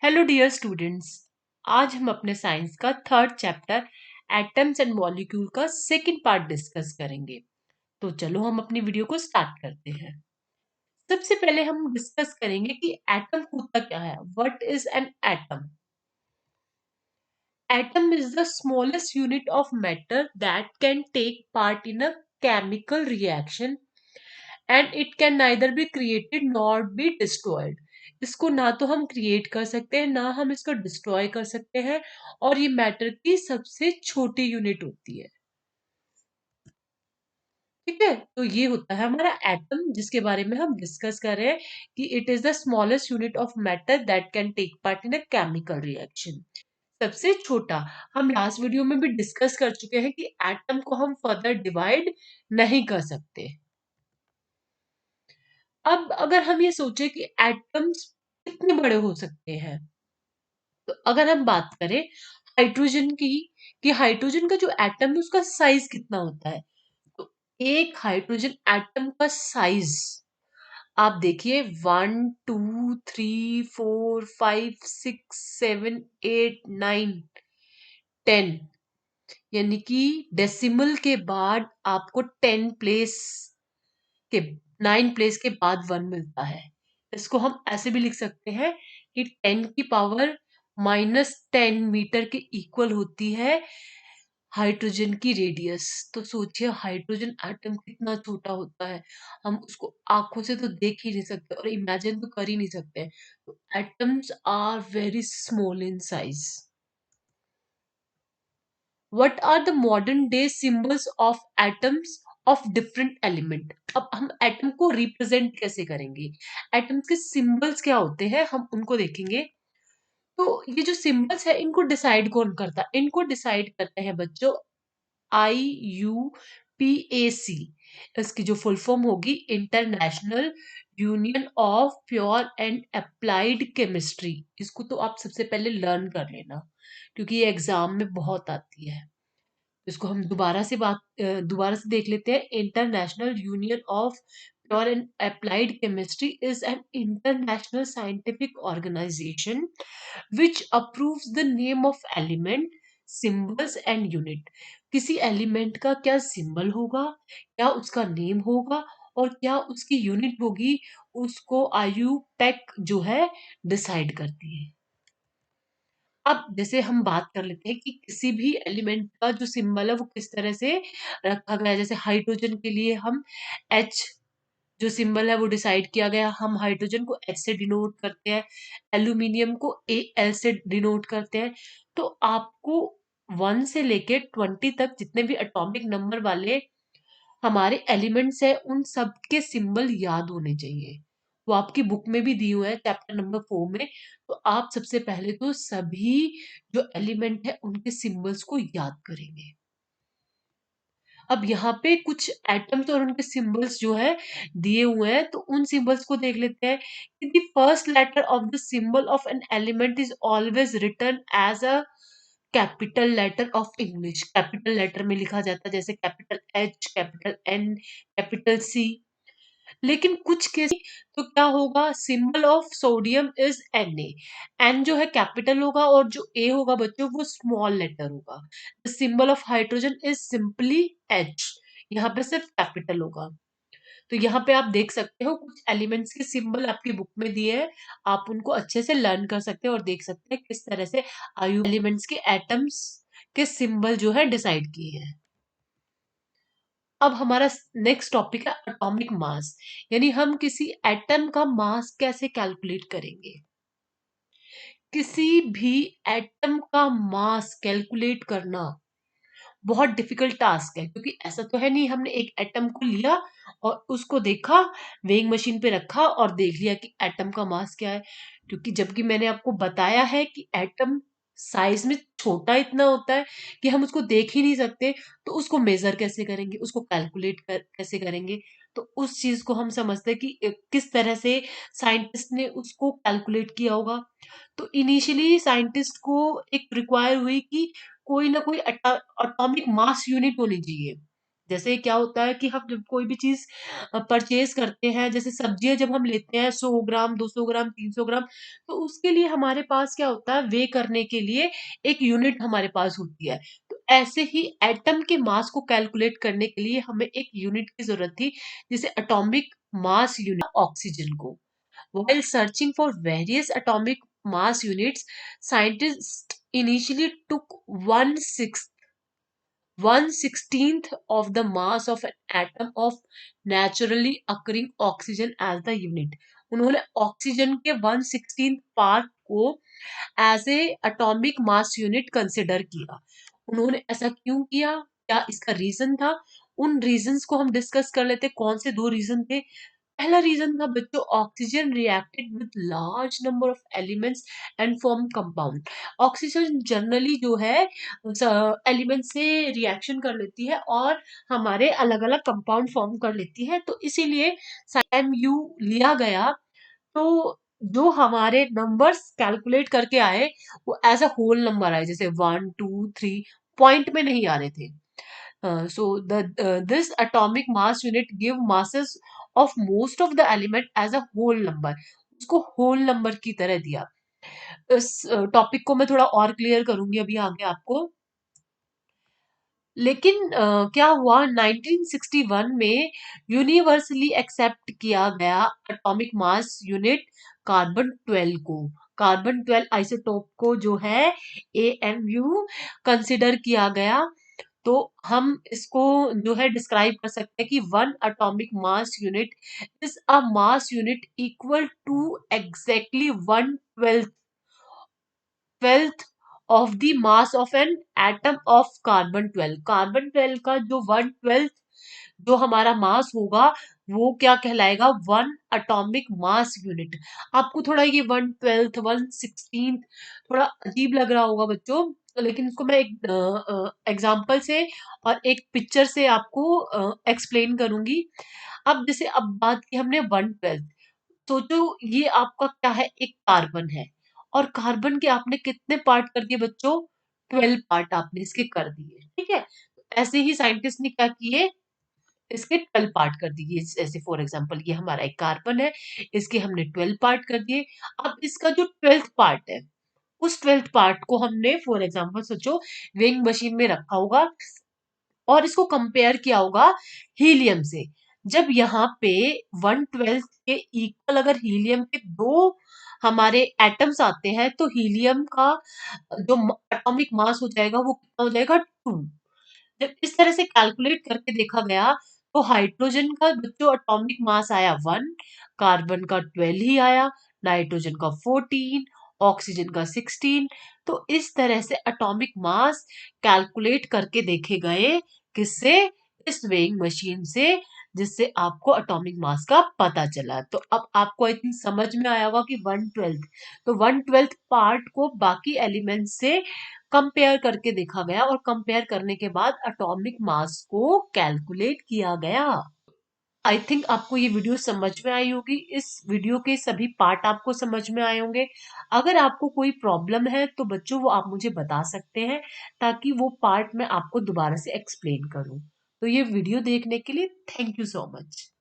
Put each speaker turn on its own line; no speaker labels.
Hello dear students. आज हम अपने साइंस का third chapter atoms and molecule का सेकंड पार्ट डिस्कस करेंगे। तो चलो हम अपनी वीडियो को स्टार्ट करते हैं। सबसे पहले हम डिस्कस करेंगे कि एटम होता क्या है। What is an atom? Atom is the smallest unit of matter that can take part in a chemical reaction and it can neither be created nor be destroyed. इसको ना तो हम क्रिएट कर सकते हैं ना हम इसको डिस्ट्रॉय कर सकते हैं, और ये मैटर की सबसे छोटी यूनिट होती है। ठीक है, तो ये होता है हमारा एटम, जिसके बारे में हम डिस्कस कर रहे हैं कि it is the smallest unit of matter that can take part in a chemical reaction. सबसे छोटा। हम लास्ट वीडियो में भी डिस्कस कर चुके हैं कि एटम को हम फर्दर डिवाइड नहीं कर सकते। अब अगर हम ये सोचे कि एटम्स कितने बड़े हो सकते हैं, तो अगर हम बात करें हाइड्रोजन की, कि हाइड्रोजन का जो एटम है उसका साइज कितना होता है, तो एक हाइड्रोजन एटम का साइज आप देखिए 1 2 3 4 5 6 7 8 9 10, यानी कि डेसिमल के बाद आपको 10 प्लेस के 9 प्लेस के बाद 1 मिलता है। इसको हम ऐसे भी लिख सकते हैं कि 10 की पावर -10 मीटर के इक्वल होती है हाइड्रोजन की रेडियस। तो सोचिए हाइड्रोजन एटम कितना छोटा होता है, हम उसको आंखों से तो देख ही नहीं सकते और इमेजिन तो कर ही नहीं सकते। तो atoms are very small in size. What are the modern day symbols of atoms of different element? अब हम एटम को रिप्रेजेंट कैसे करेंगे, एटम्स के सिंबल्स क्या होते हैं, हम उनको देखेंगे। तो ये जो सिंबल्स है इनको डिसाइड कौन करता है? इनको डिसाइड करते हैं बच्चों IUPAC। इसकी जो फुल फॉर्म होगी international union of pure and applied chemistry. इसको तो आप सबसे पहले लर्न कर लेना, क्योंकि ये एग्जाम में बहुत आती है। इसको हम दोबारा से देख लेते हैं। International union of pure and applied chemistry is an international scientific organisation which approves the name of element, symbols and unit. किसी एलिमेंट का क्या सिंबल होगा, क्या उसका नेम होगा, और क्या उसकी यूनिट होगी, उसको आईयूपैक जो है डिसाइड करती है। अब जैसे हम बात कर लेते हैं कि किसी भी एलिमेंट का जो सिंबल है वो किस तरह से रखा गया है। जैसे हाइड्रोजन के लिए हम एच जो सिंबल है वो डिसाइड किया गया, हम हाइड्रोजन को एच से डिनोट करते हैं, एल्यूमिनियम को ए एल से डिनोट करते हैं। तो आपको 1 से लेके 20 तक जितने भी एटॉमिक नंबर वाले हमारे एलिमेंट्स है उन सब के सिंबल याद होने चाहिए। वो आपकी बुक में भी दिए हुए हैं चैप्टर नंबर 4 में। तो आप सबसे पहले तो सभी जो एलिमेंट है उनके सिंबल्स को याद करेंगे। अब यहाँ पे कुछ एटम्स और उनके सिंबल्स जो है दिए हुए हैं, तो उन सिंबल्स को देख लेते हैं कि the first letter of the symbol of an element is always written as a capital letter of English. Capital letter में लिखा जाता है, जैसे capital H, capital N, capital C. लेकिन कुछ केस तो क्या होगा, symbol of sodium is Na। N जो है कैपिटल होगा और जो ए होगा बच्चों वो स्मॉल लेटर होगा। The symbol of hydrogen is simply H, यहाँ पे सिर्फ कैपिटल होगा। तो यहाँ पे आप देख सकते हो कुछ एलिमेंट्स के सिंबल आपकी बुक में दिए हैं, आप उनको अच्छे से लर्न कर सकते हैं और देख सकते हैं किस तरह से आयु एलिमेंट्स के एटम्स के सिंबल जो है डिसाइड किए हैं। अब हमारा नेक्स्ट टॉपिक है एटॉमिक मास, यानी हम किसी एटम का मास कैसे कैलकुलेट करेंगे। किसी भी एटम का मास कैलकुलेट करना बहुत डिफिकल्ट टास्क है, क्योंकि ऐसा तो है नहीं हमने एक एटम को लिया और उसको देखा, वेइंग मशीन पे रखा और देख लिया कि एटम का मास क्या है। क्योंकि जबकि मैंने आपको बताया है कि एटम साइज में छोटा इतना होता है कि हम उसको देख ही नहीं सकते, तो उसको मेजर कैसे करेंगे, उसको कैसे करेंगे। तो उस चीज को हम समझते हैं कि किस तरह से साइंटिस्ट ने उसको कैलकुलेट किया होगा। तो इनिशियली साइंटिस्ट को एक रिक्वायर हुई कि कोई ना कोई एटॉमिक मास यूनिट होनी चाहिए जैसे क्या होता है कि हम जब कोई भी चीज़ परचेज़ करते हैं, जैसे सब्जियाँ जब हम लेते हैं 100 ग्राम, 200 ग्राम, 300 ग्राम, तो उसके लिए हमारे पास क्या होता है, वेइ करने के लिए एक यूनिट हमारे पास होती है। तो ऐसे ही एटम के मास को कैलकुलेट करने के लिए हमें एक यूनिट की ज़रूरत थी, जिसे एटॉमिक मास यूनिट ऑक्सीजन को। While searching for various atomic mass units, scientists initially took 1/16th of the mass of an atom of naturally occurring oxygen as the unit. उन्होंने ऑक्सीजन के 1/16 पार्ट को as a atomic mass unit consider किया। उन्होंने ऐसा क्यों किया? क्या इसका रीजन था? उन रीजंस को हम डिस्कस कर लेते। कौन से दो रीजन थे? पहला रीजन था बच्चों, oxygen reacted with large number of elements and form compound. Oxygen generally जो है एलिमेंट से रिएक्शन कर लेती है और हमारे अलग अलग कंपाउंड फॉर्म कर लेती है, तो इसीलिए यू लिया गया। तो जो हमारे नंबर्स कैलकुलेट करके आए वो एज अ होल नंबर आए, जैसे 1 2 3 पॉइंट में नहीं आ रहे थे। So this atomic mass unit give masses of most of the element as a whole number, उसको whole number की तरह दिया। इस टॉपिक को मैं थोड़ा और क्लियर करूंगी अभी आगे आपको। लेकिन क्या हुआ 1961 में यूनिवर्सली एक्सेप्ट किया गया एटॉमिक मास यूनिट कार्बन 12 को। कार्बन 12 आइसोटोप को जो है AMU कंसिडर किया गया। तो हम इसको जो है डिस्क्राइब कर सकते हैं कि one atomic mass unit is a mass unit equal to exactly 1/12 of the mass of an atom of carbon 12। Carbon 12 का जो 1/12 जो हमारा मास होगा वो क्या कहलाएगा, वन एटॉमिक मास यूनिट। आपको थोड़ा ये 1/12 1/16 थोड़ा अजीब लग रहा होगा बच्चों, लेकिन इसको मैं एक एग्जाम्पल से और एक पिक्चर से आपको एक्सप्लेन करूंगी। अब जैसे अब बात की हमने 1/12, सोचो ये आपका क्या है, एक कार्बन है और कार्बन के आपने कितने पार्ट कर दिए बच्चों, 12 पार्ट आपने इसके कर दिए, ठीक है। ऐसे ही साइंटिस्ट ने क्या किए, इसके 12 पार्ट कर दिए। जैसे फॉर एग्जांपल ये हमारा एक कार्बन है, इसके हमने 12 पार्ट कर दिए। अब इसका जो 12th पार्ट है, उस 12th पार्ट को हमने फॉर एग्जांपल सोचो वेइंग मशीन में रखा होगा और इसको कंपेयर किया होगा हीलियम से। जब यहाँ पे 1/12 के इक्वल अगर हीलियम के दो हमारे एटम्स आते हैं, तो हीलियम का जो एटॉमिक मास हो जाएगा वो कितना हो जाएगा, 2। जब इस तरह से कैलकुलेट करके देखा गया, तो हाइड्रोजन का बच्चों एटॉमिक मास आया 1, कार्बन का 12 ही आया, नाइट्रोजन का 14, ऑक्सीजन का 16। तो इस तरह से एटॉमिक मास कैलकुलेट करके देखे गए, किससे, इस वेइंग मशीन से, जिससे आपको एटॉमिक मास का पता चला। तो अब आपको आई थिंक समझ में आया होगा कि 1/12, तो 1/12 पार्ट को बाकी एलिमेंट से कंपेयर करके देखा गया और कंपेयर करने के बाद एटॉमिक मास को कैलकुलेट किया गया। आई थिंक आपको ये वीडियो समझ में आई होगी। इस वीडियो के सभी पार्ट आपको समझ में आए होंगे। अगर आपको कोई प्रॉब्लम है तो बच्चों वो आप मुझे बता सकते हैं, ताकि वो पार्ट मैं आपको दोबारा से एक्सप्लेन करूं। तो ये वीडियो देखने के लिए थैंक यू सो मच।